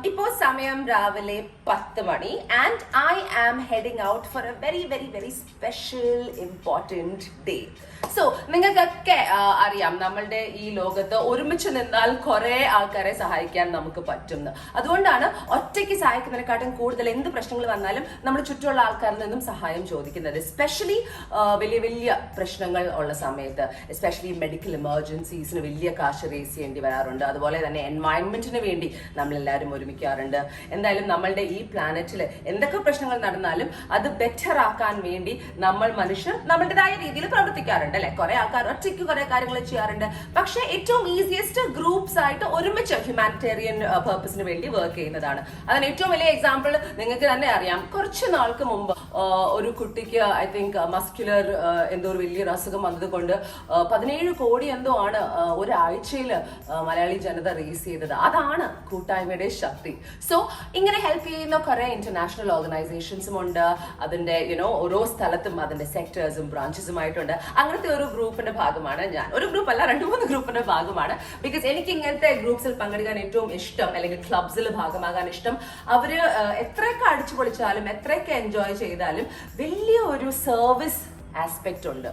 ഇപ്പോൾ സമയം രാവിലെ 10 മണി and I am heading out for a very very very special important day. So നിങ്ങൾക്കൊക്കെ അറിയാം, നമ്മളുടെ ഈ ലോകത്ത് ഒരുമിച്ച് നിന്നാൽ കുറെ ആൾക്കാരെ സഹായിക്കാൻ നമുക്ക് പറ്റുന്നു. അതുകൊണ്ടാണ് ഒറ്റയ്ക്ക് സഹായിക്കുന്നതിനെക്കാട്ടും കൂടുതൽ എന്ത് പ്രശ്നങ്ങൾ വന്നാലും നമ്മൾ ചുറ്റുമുള്ള ആൾക്കാരിൽ നിന്നും സഹായം ചോദിക്കുന്നത്. എസ്പെഷ്യലി വലിയ വലിയ പ്രശ്നങ്ങൾ ഉള്ള സമയത്ത്, എസ്പെഷ്യലി മെഡിക്കൽ എമർജൻസീസിന് വലിയ കാശ് റേസ് ചെയ്യേണ്ടി വരാറുണ്ട്. അതുപോലെ തന്നെ എൻവയൺമെന്റിന് വേണ്ടി നമ്മളെല്ലാവരും ഒരുമിക്കാറുണ്ട്. എന്തായാലും നമ്മളുടെ ഈ പ്ലാനറ്റിൽ എന്തൊക്കെ പ്രശ്നങ്ങൾ നടന്നാലും അത് ബെറ്റർ ആക്കാൻ വേണ്ടി നമ്മൾ മനുഷ്യർ നമ്മളുടേതായ രീതിയിൽ പ്രവർത്തിക്കാറുണ്ട് അല്ലെ. കുറെ ആൾക്കാർ ഒറ്റയ്ക്ക് കുറെ കാര്യങ്ങൾ ചെയ്യാറുണ്ട്. പക്ഷെ ഏറ്റവും ഈസിയസ്റ്റ് ഗ്രൂപ്പ്സ് ആയിട്ട് ഒരുമിച്ച് ഹ്യൂമാനിറ്റേറിയൻ പർപ്പസിന് വേണ്ടി വർക്ക് ചെയ്യുന്നതാണ്. അതിന് ഏറ്റവും വലിയ എക്സാമ്പിൾ നിങ്ങൾക്ക് തന്നെ അറിയാം. കുറച്ച് നാൾക്ക് മുമ്പ് ഒരു കുട്ടിക്ക് ഐ തിങ്ക് മസ്കുലർ എന്തോ ഒരു വലിയൊരു അസുഖം വന്നതുകൊണ്ട് 17 കോടി എന്തോ ആണ് ഒരാഴ്ചയിൽ മലയാളി ജനത റേസ് ചെയ്തത്. അതാണ് കൂട്ടായ്മയുടെ ശക്തി. സോ ഇങ്ങനെ ഹെൽപ്പ് ചെയ്യുന്ന കുറെ ഇന്റർനാഷണൽ ഓർഗനൈസേഷൻസും ഉണ്ട്. അതിന്റെ ഓരോ സ്ഥലത്തും അതിന്റെ സെക്ടേഴ്സും ബ്രാഞ്ചസുമായിട്ടുണ്ട്. അങ്ങനത്തെ ഒരു ഗ്രൂപ്പിന്റെ ഭാഗമാണ് ഞാൻ. ഒരു ഗ്രൂപ്പ് അല്ല, 2-3 ഗ്രൂപ്പിന്റെ ഭാഗമാണ്. ബിക്കോസ് എനിക്ക് ഇങ്ങനത്തെ ഗ്രൂപ്പ്സിൽ പങ്കെടുക്കാൻ ഏറ്റവും ഇഷ്ടം, അല്ലെങ്കിൽ ക്ലബ്സിൽ ഭാഗമാകാൻ ഇഷ്ടം. അവര് എത്രയൊക്കെ അടിച്ചു പൊളിച്ചാലും എത്രയൊക്കെ എൻജോയ് ചെയ്താലും വലിയ ഒരു സർവീസ് ആസ്പെക്ട് ഉണ്ട്.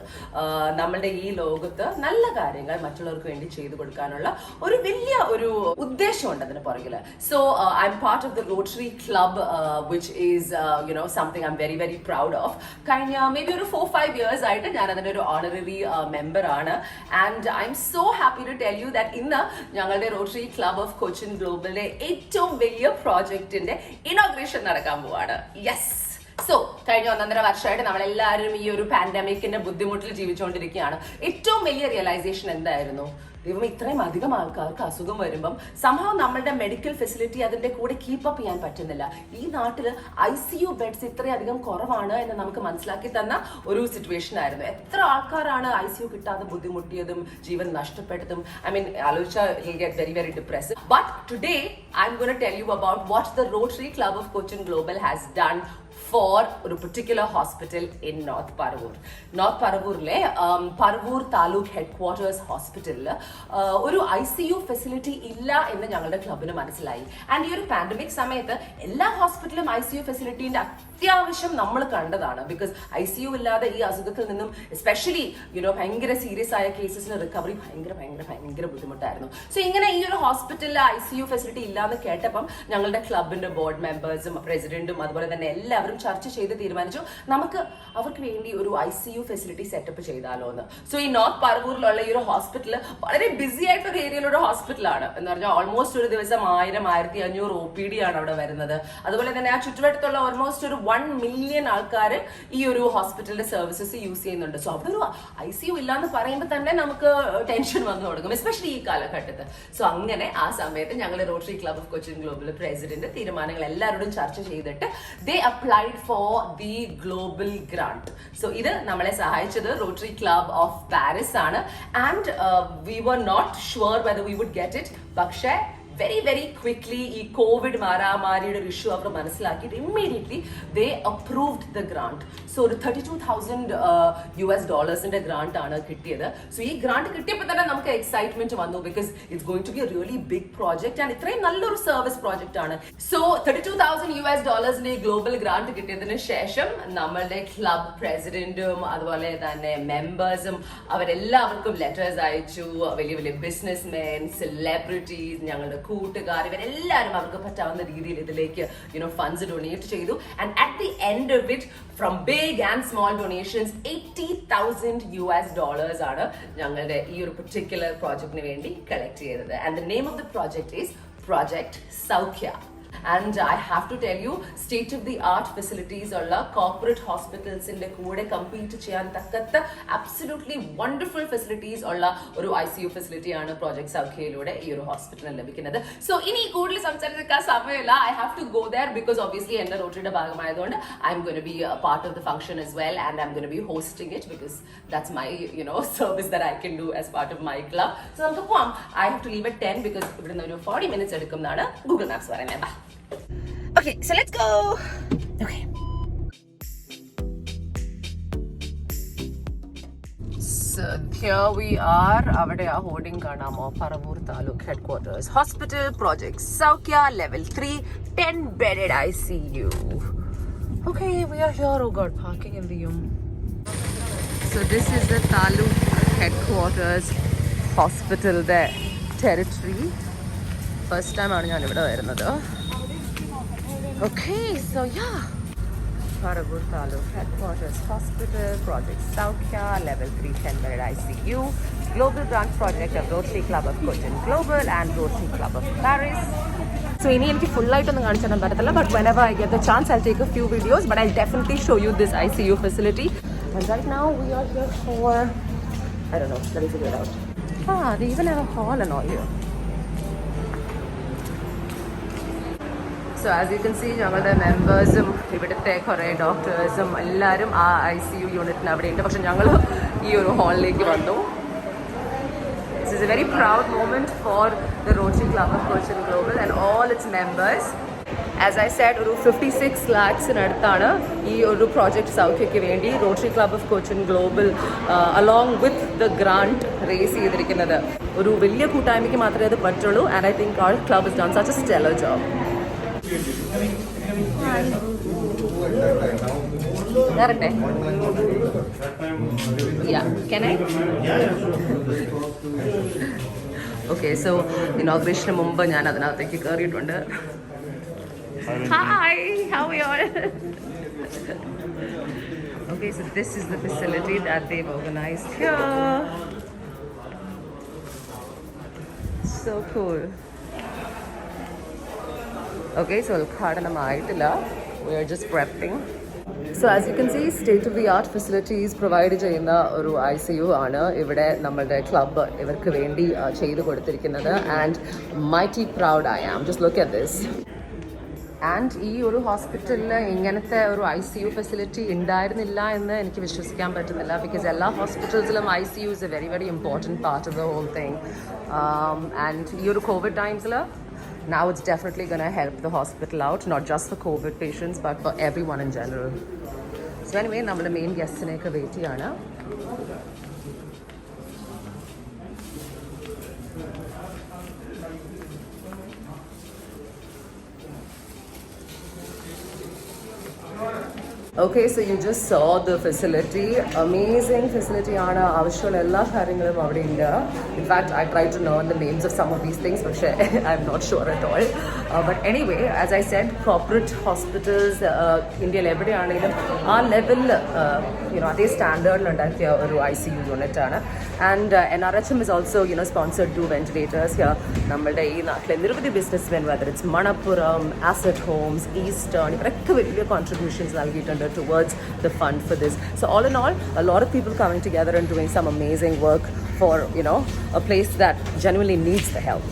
നമ്മളുടെ ഈ ലോകത്ത് നല്ല കാര്യങ്ങൾ മറ്റുള്ളവർക്ക് വേണ്ടി ചെയ്തു കൊടുക്കാനുള്ള ഒരു വലിയ ഒരു ഉദ്ദേശമുണ്ട് അതിന് പുറകില്. So I'm part of the rotary club which is something I M very very proud of. കഴിഞ്ഞ മേ ബി ഒരു 4-5 years ആയിട്ട് ഞാൻ അതിന്റെ ഒരു ഓണററി മെമ്പർ ആണ്. And I'm so happy to tell you that ഇന്ന് ഞങ്ങളുടെ rotary club of Cochin ഗ്ലോബലിന്റെ ഏറ്റവും വലിയ പ്രോജക്റ്റിന്റെ ഇനോഗ്രേഷൻ നടക്കാൻ പോവാണ്. യെസ്. സോ കഴിഞ്ഞ 1.5 വർഷമായിട്ട് നമ്മളെല്ലാവരും ഈ ഒരു പാൻഡമിക്കിന്റെ ബുദ്ധിമുട്ടിൽ ജീവിച്ചുകൊണ്ടിരിക്കുകയാണ്. ഏറ്റവും വലിയ റിയലൈസേഷൻ എന്തായിരുന്നു? ദൈവം, ഇത്രയും അധികം ആൾക്കാർക്ക് അസുഖം വരുമ്പം സംഭവം നമ്മളുടെ മെഡിക്കൽ ഫെസിലിറ്റി അതിന്റെ കൂടെ കീപ്പപ്പ് ചെയ്യാൻ പറ്റുന്നില്ല. ഈ നാട്ടിൽ ICU ബെഡ്സ് ഇത്രയധികം കുറവാണ് എന്ന് നമുക്ക് മനസ്സിലാക്കി തന്ന ഒരു സിറ്റുവേഷൻ ആയിരുന്നു. എത്ര ആൾക്കാരാണ് ICU കിട്ടാതെ ബുദ്ധിമുട്ടിയതും ജീവൻ നഷ്ടപ്പെട്ടതും. ഐ മീൻ, ആലോചിച്ചാൽ you get very very depressed. But today I'm gonna tell you about what the rotary club of Cochin global has done for ഒരു particular hospital in north Paravur. North പറവൂരിലെ Paravur taluk headquarters ഹോസ്പിറ്റലിൽ ഒരു ICU facility ഇല്ല എന്ന് ഞങ്ങളുടെ ക്ലബിന് മനസ്സിലായി. And ഈ ഒരു പാൻഡമിക് സമയത്ത് എല്ലാ ഹോസ്പിറ്റലും ICU ഫെസിലിറ്റീന്റെ അത്യാവശ്യം നമ്മൾ കണ്ടതാണ്. ബിക്കോസ് ICU ഇല്ലാതെ ഈ അസുഖത്തിൽ നിന്നും എസ്പെഷ്യലി ഭയങ്കര സീരിയസ് ആയ കേസസിന് റിക്കവറി ഭയങ്കര ഭയങ്കര ഭയങ്കര ബുദ്ധിമുട്ടായിരുന്നു. സോ ഇങ്ങനെ ഈ ഒരു ഹോസ്പിറ്റലിൽ ICU ഫെസിലിറ്റി ഇല്ലാന്ന് കേട്ടപ്പം ഞങ്ങളുടെ ക്ലബിന്റെ ബോർഡ് മെമ്പേഴ്സും പ്രസിഡന്റും അതുപോലെ തന്നെ എല്ലാവരും ചർച്ച ചെയ്ത് തീരുമാനിച്ചു നമുക്ക് അവർക്ക് വേണ്ടി ഒരു ICU ഫെസിലിറ്റി സെറ്റപ്പ് ചെയ്താലോ എന്ന്. സോ ഈ നോർത്ത് പറവൂരിലുള്ള ഈ ഒരു ഹോസ്പിറ്റൽ വളരെ ബിസി ആയിട്ടുള്ള ഒരു ഏരിയയിലുള്ള ഹോസ്പിറ്റലാണ്. എന്ന് പറഞ്ഞാൽ ഓൾമോസ്റ്റ് ഒരു ദിവസം 1000-1500 OPD ആണ് അവിടെ വരുന്നത്. അതുപോലെ തന്നെ ആ ചുറ്റുവട്ടത്തുള്ള ഓൾമോസ്റ്റ് ഒരു 1 million ആൾക്കാർ ഈ ഒരു ഹോസ്പിറ്റലിന്റെ സർവീസസ് യൂസ് ചെയ്യുന്നുണ്ട്. സോ അവിടെ ഒരു ICU ഇല്ലാന്ന് പറയുമ്പോൾ തന്നെ നമുക്ക് ടെൻഷൻ വന്നു തുടങ്ങും, എസ്പെഷ്യലി ഈ കാലഘട്ടത്തിൽ. സോ അങ്ങനെ ആ സമയത്ത് ഞങ്ങളുടെ rotary club of Cochin global president തീരുമാനങ്ങൾ എല്ലാവരോടും ചർച്ച ചെയ്തിട്ട് they applied for the global grant. So ഇത് നമ്മളെ സഹായിച്ചത് റോട്ടറി ക്ലബ് ഓഫ് പാരീസ് ആണ്. And we were not sure whether we would get it. പക്ഷേ വെരി വെരി ക്വിക്ലി ഈ കോവിഡ് മാരാമാരിയുടെ ഒരു ഇഷ്യൂ അവർ മനസ്സിലാക്കിയിട്ട് immediately they approved the grant. So ഒരു $32,000 ഗ്രാന്റ് ആണ് കിട്ടിയത്. സോ ഈ ഗ്രാന്റ് കിട്ടിയപ്പോൾ തന്നെ നമുക്ക് എക്സൈറ്റ്മെന്റ് വന്നു. Because it's going to be a really big project and ഇത്രയും നല്ലൊരു സർവീസ് പ്രോജക്റ്റ് ആണ്. സോ $32,000 ഗ്ലോബൽ ഗ്രാന്റ് കിട്ടിയതിന് ശേഷം നമ്മളുടെ ക്ലബ് പ്രസിഡന്റും അതുപോലെ തന്നെ മെമ്പേഴ്സും അവരെല്ലാവർക്കും ലെറ്റേഴ്സ് അയച്ചു. വലിയ വലിയ ബിസിനസ് മെൻ, സെലിബ്രിറ്റീസ്, ഞങ്ങളുടെ കൂട്ടുകാർ, ഇവരെല്ലാവരും അവർക്ക് പറ്റാവുന്ന രീതിയിൽ ഇതിലേക്ക് ഫണ്ട്സ് ഡൊണേറ്റ് ചെയ്തു. And at the end of it, from big and small donations, $80,000 ആണ് ഞങ്ങളുടെ ഈ ഒരു പെർട്ടിക്കുലർ പ്രോജക്റ്റിന് വേണ്ടി കളക്ട് ചെയ്തത്. And the name of the project is project Saukhya. And I have to tell you, state of the art facilities ulla corporate hospitals inde kude compete cheyan takkatta absolutely wonderful facilities ulla oru ICU facility aanu project Saukhyayilude ee oru hospital labikkunnathu. So ini koodal samsarikka samayilla, I have to go there because obviously ende rotary ide bhagamayadonde I'm going to be a part of the function as well, and I'm going to be hosting it because that's my service that I can do as part of my club. So namukku poam. I have to leave at 10 because ividunna oru 40 minutes edukkumnanu Google Maps parayunne. Okay, so let's go. Okay. So here we are. Avade a hoarding kanamo Paravur Taluk headquarters. Hospital project Saukya level 3 10-bedded ICU. Okay, we are here. Oh god, parking in the So this is the Taluk headquarters hospital there territory. First time aanu njan ivide varunathu. Okay, so yeah. Paravur Taluk headquarters hospital project Saukya level 3 10-bedded ICU. Global branch project of Rotary Club of Cochin Global and Rotary Club of Paris. So ini eniki full light on kaanichana paratilla, but whenever I get the chance I'll take a few videos, but I'll definitely show you this ICU facility. And right now we are here for, I don't know, let me figure it out. They even have a hall and all here. So as you can see, ഞങ്ങളുടെ മെമ്പേഴ്സും ഇവിടുത്തെ കുറേ ഡോക്ടേഴ്സും എല്ലാവരും ആ ICU യൂണിറ്റിന് അവിടെ ഉണ്ട്. പക്ഷെ ഞങ്ങൾ ഈ ഒരു ഹാളിലേക്ക് വന്നു. This is a very proud moment for the Rotary Club of Cochin Global and all its members. As I said, ഒരു 56 lakhs-നടുത്താണ് ഈ ഒരു പ്രോജക്റ്റ് സൗഖ്യയ്ക്ക് വേണ്ടി Rotary club of Cochin global along with the grant raise ചെയ്തിരിക്കുന്നത്. ഒരു വലിയ കൂട്ടായ്മയ്ക്ക് മാത്രമേ അത് പറ്റുള്ളൂ. And I think our club has done such a stellar job. വരട്ടെ? Yeah, can I? Okay, so ഇനോഗ്രേഷന് മുമ്പ് ഞാൻ അതിനകത്തേക്ക് കയറിയിട്ടുണ്ട്. Hi, how are you all? Okay, so this is the facility that they've organized here. So cool. Okay, so we are just prepping. So as you can see, state-of-the-art facilities provided ചെയ്യുന്ന ഒരു ICU ആണ് ഇവിടെ നമ്മളുടെ club ഇവർക്ക് വേണ്ടി ചെയ്തു കൊടുത്തിരിക്കുന്നത്. And mighty proud I am. Just look at this. And ഈ ഒരു ഹോസ്പിറ്റലിൽ ഇങ്ങനത്തെ ഒരു ICU ഫെസിലിറ്റി ഉണ്ടായിരുന്നില്ല എന്ന് എനിക്ക് വിശ്വസിക്കാൻ പറ്റുന്നില്ല. ബിക്കോസ് എല്ലാ ഹോസ്പിറ്റൽസിലും ICU is a very very important part of the whole thing. And ഈ ഒരു Covid ടൈംസിൽ now it's definitely going to help the hospital out, not just for COVID patients but for everyone in general. So anyway, നമ്മുടെ main ഗസ്റ്റിനെയൊക്കെ wait ചെയ്യാണ്. Okay, so you just saw the facility. Amazing facility aanu. Avashyamalla ella karyangalum avade undu. In fact, I tried to learn the names of some of these things, but I'm not sure at all. But anyway, as I said, corporate hospitals India il evideyanelum aa level adhe standard il undakkiya oru ICU unit aanu. And NRHM is also sponsored 2 ventilators here. Nammalde ee naattile niruvadi businessmen, whether it's Manappuram, Asset Homes, Eastern, ivarakku veliya contributions nalgiittundu towards the fund for this. So all in all, a lot of people coming together and doing some amazing work for a place that genuinely needs the help.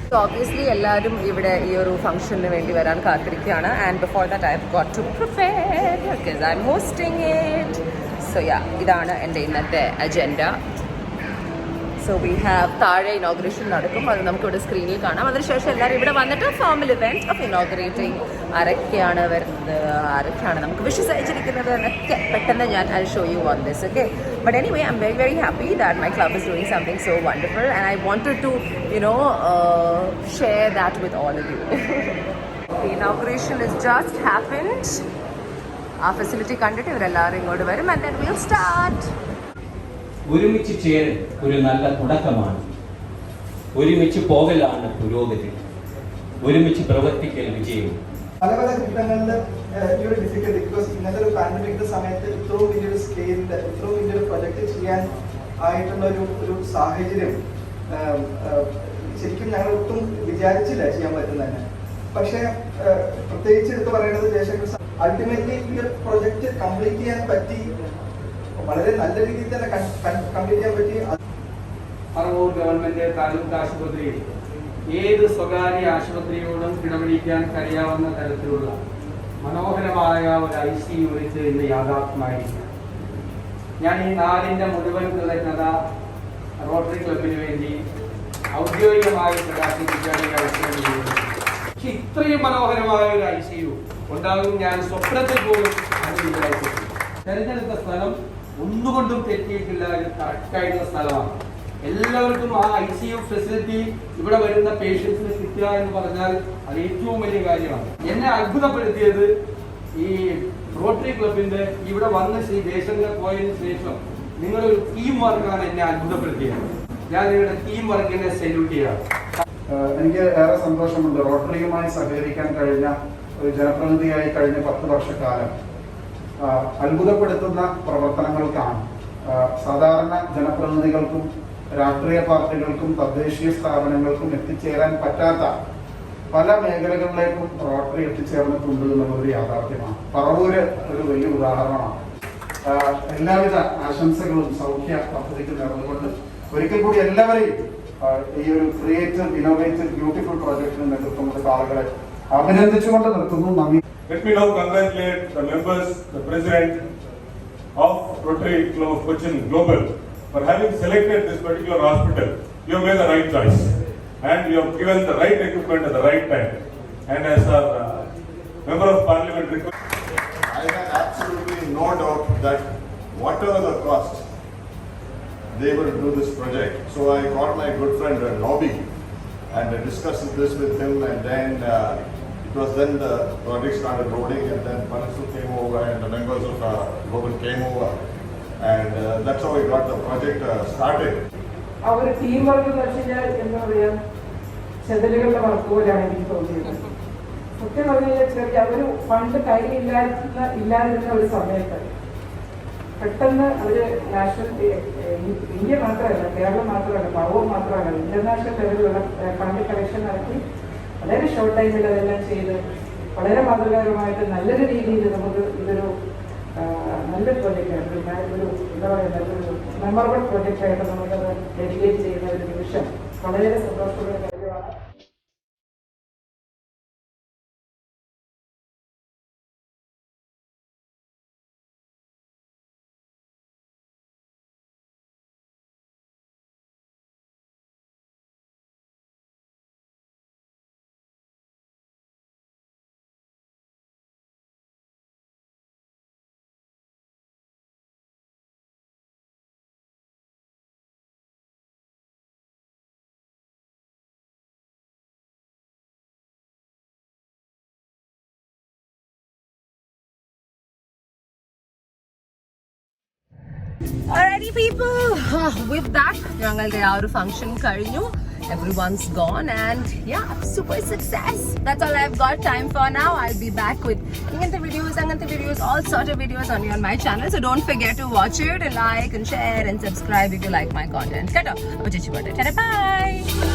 So obviously ellarum ivide ee oru function nu vendi varan kaathirikkana, and before that I have got to prepare because I'm hosting it. So yeah, idana ende innate agenda. So we have താഴെ inauguration നടക്കും. അത് നമുക്കിവിടെ സ്ക്രീനിൽ കാണാം. അതിനുശേഷം എല്ലാവരും ഇവിടെ വന്നിട്ട് ഫോർമൽ ഇവന്റ് ഓഫ് ഇനോഗ്രേറ്റിംഗ് ആരൊക്കെയാണ് വരുന്നത്, ആരൊക്കെയാണ് നമുക്ക് വിഷസ് അയച്ചിരിക്കുന്നത് എന്നൊക്കെ പെട്ടെന്ന് ഞാൻ I show you on this. Okay, but anyway I M very very happy that my club is doing something so wonderful and I wanted to share that with all of you. Inauguration is just happened. ആ facility കണ്ടിട്ട് ഇവരെല്ലാവരും ഇങ്ങോട്ട് വരും and then will start. ഒരുമിച്ച് ചേരൽ ഒരു നല്ല തുടക്കമാണ്. ഒരുമിച്ച് പോകലാണ് പുരോഗതി. ഒരുമിച്ച് പ്രവർത്തിക്കൽ വിജയം. പല പല ഘട്ടങ്ങളിൽ ഈ ഒരു ഡിഫിക്കൽട്ടി, ബിക്കോസ് ഇന്നത്തെ ഒരു പാൻഡമിക് സമയത്ത് ഇത്രയും വലിയൊരു സ്കെയിലിൽ ഇത്രയും വലിയൊരു പ്രൊജക്ട് ചെയ്യാൻ ആയിട്ടുള്ള ഒരു സാഹചര്യം ശരിക്കും ഞങ്ങൾ ഒട്ടും വിചാരിച്ചില്ല ചെയ്യാൻ പറ്റുന്നതന്നെ. പക്ഷേ പ്രത്യേകിച്ച് എടുത്ത് പറയുന്നത് ജയശങ്കർ അൾട്ടിമേറ്റ്ലി ഈ ഒരു പ്രൊജക്ട് കംപ്ലീറ്റ് ചെയ്യാൻ പറ്റി, വളരെ നല്ല രീതിയിൽ തന്നെ കംപ്ലീറ്റ് ചെയ്യാൻ പറ്റി. പറവൂർ ഗവൺമെന്റ് താലൂക്ക് ആശുപത്രിയിൽ ഏത് സ്വകാര്യ ആശുപത്രിയോടും ഇടപെടിക്കാൻ കഴിയാവുന്ന തരത്തിലുള്ള മനോഹരമായ ഒരു ICU യൂണിറ്റ് ഇന്ന് യാഥാർത്ഥ്യമായിരിക്കും. ഞാൻ ഈ നാടിൻ്റെ മുഴുവൻ കൃതജ്ഞത റോട്ടറി ക്ലബിന് വേണ്ടി ഔദ്യോഗികമായി പ്രകാശിപ്പിക്കുകയാണ് ഈ അവസരം. പക്ഷെ ഇത്രയും മനോഹരമായ ഒരു ICU ഉണ്ടാകും ഞാൻ സ്വപ്നത്തിൽ പോലും അനുഭവിച്ചിട്ടില്ല. തെരഞ്ഞെടുത്ത സ്ഥലം ഒന്നുകൊണ്ടും തെറ്റിയിട്ടില്ല. ഇത് കറക്റ്റായിട്ടുള്ള സ്ഥലമാണ്. എല്ലാവർക്കും ആ ICU ഫെസിലിറ്റി ഇവിടെ വരുന്ന പേഷ്യൻസിന് കിട്ടുക എന്ന് പറഞ്ഞാൽ അത് ഏറ്റവും വലിയ കാര്യമാണ്. എന്നെ അത്ഭുതപ്പെടുത്തിയത് ഈ റോട്ടറി ക്ലബിന്റെ ഇവിടെ വന്ന ശ്രീ ജയശങ്കർ പോയതിനു ശേഷം നിങ്ങളൊരു ടീം വർക്കാണ് എന്നെ അത്ഭുതപ്പെടുത്തിയത്. ഞാൻ നിങ്ങളുടെ ടീം വർക്കിനെ സല്യൂട്ട് ചെയ്യാം. എനിക്ക് ഏറെ സന്തോഷമുണ്ട്. റോട്ടറിയുമായി സഹകരിക്കാൻ കഴിഞ്ഞ ഒരു ജനപ്രതിനിധിയായി കഴിഞ്ഞ 10 വർഷക്കാലം അത്ഭുതപ്പെടുത്തുന്ന പ്രവർത്തനങ്ങൾക്കാണ് സാധാരണ ജനപ്രതിനിധികൾക്കും രാഷ്ട്രീയ പാർട്ടികൾക്കും തദ്ദേശീയ സ്ഥാപനങ്ങൾക്കും എത്തിച്ചേരാൻ പറ്റാത്ത പല മേഖലകളിലേക്കും റോട്ടറി എത്തിച്ചേർന്നിട്ടുണ്ട് എന്നുള്ളൊരു യാഥാർത്ഥ്യമാണ്. പറവൂര് ഒരു വലിയ ഉദാഹരണമാണ്. എല്ലാവിധ ആശംസകളും സൗഖ്യ പദ്ധതിക്ക് നേർന്നുകൊണ്ട് ഒരിക്കൽ കൂടി എല്ലാവരെയും ഈ ഒരു ക്രിയേറ്റീവ് ഇന്നോവേറ്റീവ് ബ്യൂട്ടിഫുൾ പ്രോജക്റ്റിന് നേതൃത്വം കൊടുത്ത ആളുകളെ അഭിനന്ദിച്ചുകൊണ്ട് നിർത്തുന്നു. നന്ദി. Let me now congratulate the members, the president of Rotary Club of Cochin Global for having selected this particular hospital. You have made the right choice and you have given the right equipment at the right time. And as our member of parliament request, I have absolutely no doubt that whatever the cost, they will do this project. So I called my good friend Nobby and discussed this with him, and then it was then the project started rolling, and then Panasu came over and the members of Global came over, and that's how we got the project started. അവർ team work എന്ന് വെച്ച് കഴിഞ്ഞാൽ എന്താ പറയുക, ചെതലുകളുടെ work പോലെയാണ് എനിക്ക് തോന്നിയത്. സത്യം പറഞ്ഞു കഴിഞ്ഞാൽ ചെറിയ ഒരു ഫണ്ട് ഇല്ലാതിരുന്ന ഒരു സമയത്ത് പെട്ടെന്ന് അവര് നാഷണൽ ഇന്ത്യ മാത്രമല്ല, കേരളം മാത്രമല്ല, പറവൂർ മാത്രമല്ല, ഇന്റർനാഷണൽ ലെവലിലുള്ള ഫണ്ട് കളക്ഷൻ നടത്തി വളരെ ഷോർട്ട് ടൈമിൽ അതെല്ലാം ചെയ്ത് വളരെ മാതൃകാപരമായിട്ട് നല്ലൊരു രീതിയിൽ നമുക്ക് ഇതൊരു നല്ലൊരു പ്രോജക്റ്റാണ്, ഒരു എന്താ പറയുക, നല്ലൊരു മെമ്മറബിൾ പ്രോജക്റ്റായിട്ട് നമുക്കത് ഡെഡിക്കേറ്റ് ചെയ്യുന്ന ഒരു നിമിഷം വളരെ സന്തോഷമുള്ള കാര്യമാണ്. Alrighty people, with that ഞങ്ങളുടെ ആ ഒരു ഫംഗ്ഷൻ കഴിഞ്ഞു. Everyone's gone and yeah, super success. That's all I've got time for now. I'll be back with ingante videos, all sort of videos on my channel. So don't forget to watch it and like and share and subscribe if you like my content. Kato, appo chechi potte. Bye.